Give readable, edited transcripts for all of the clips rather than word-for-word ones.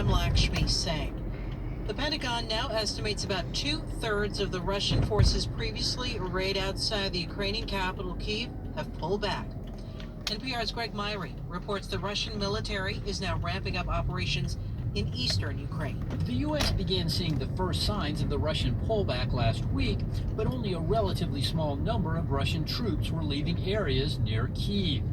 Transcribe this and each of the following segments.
Madam Lakshmi saying. The Pentagon now estimates about 2/3 of the Russian forces previously arrayed outside the Ukrainian capital, Kyiv, have pulled back. NPR's Greg Myrie reports the Russian military is now ramping up operations in eastern Ukraine. The U.S. began seeing the first signs of the Russian pullback last week, but only a relatively small number of Russian troops were leaving areas near Kyiv.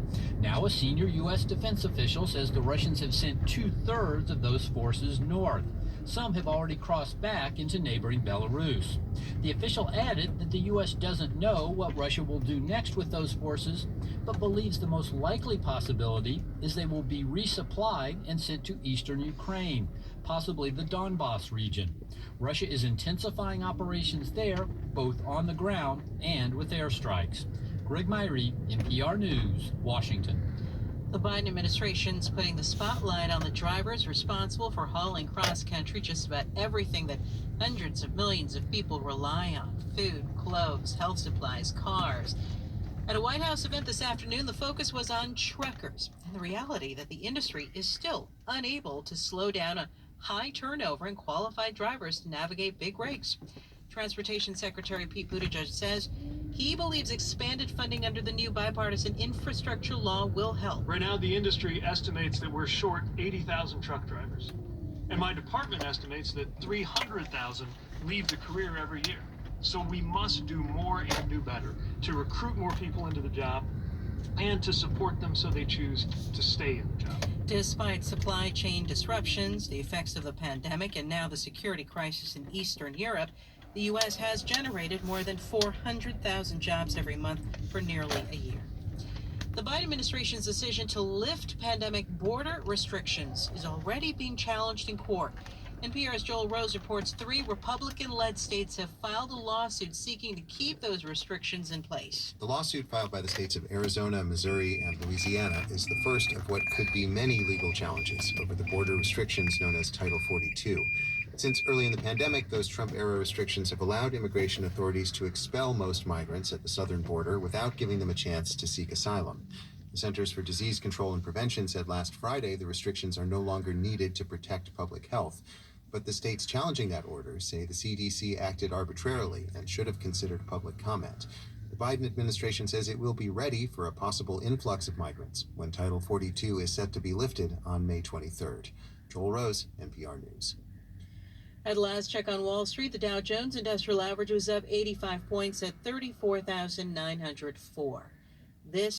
Now a senior U.S. defense official says the Russians have sent 2/3 of those forces north. Some have already crossed back into neighboring Belarus. The official added that the U.S. doesn't know what Russia will do next with those forces, but believes the most likely possibility is they will be resupplied and sent to eastern Ukraine, possibly the Donbas region. Russia is intensifying operations there, both on the ground and with airstrikes. Greg Myrie, NPR News, Washington. The Biden administration's putting the spotlight on the drivers responsible for hauling cross-country just about everything that hundreds of millions of people rely on: food, clothes, health supplies, cars. At a White House event this afternoon, the focus was on truckers and the reality that the industry is still unable to slow down a high turnover and qualified drivers to navigate big rigs. Transportation Secretary Pete Buttigieg says he believes expanded funding under the new bipartisan infrastructure law will help. Right now, the industry estimates that we're short 80,000 truck drivers. And my department estimates that 300,000 leave the career every year. So we must do more and do better to recruit more people into the job and to support them so they choose to stay in the job. Despite supply chain disruptions, the effects of the pandemic, and now the security crisis in Eastern Europe, the U.S. has generated more than 400,000 jobs every month for nearly a year. The Biden administration's decision to lift pandemic border restrictions is already being challenged in court. NPR's Joel Rose reports 3 Republican-led states have filed a lawsuit seeking to keep those restrictions in place. The lawsuit filed by the states of Arizona, Missouri, and Louisiana is the first of what could be many legal challenges over the border restrictions known as Title 42. Since early in the pandemic, those Trump-era restrictions have allowed immigration authorities to expel most migrants at the southern border without giving them a chance to seek asylum. The Centers for Disease Control and Prevention said last Friday the restrictions are no longer needed to protect public health. But the states challenging that order say the CDC acted arbitrarily and should have considered public comment. The Biden administration says it will be ready for a possible influx of migrants when Title 42 is set to be lifted on May 23rd. Joel Rose, NPR News. At last check on Wall Street, the Dow Jones Industrial Average was up 85 points at 34,904. This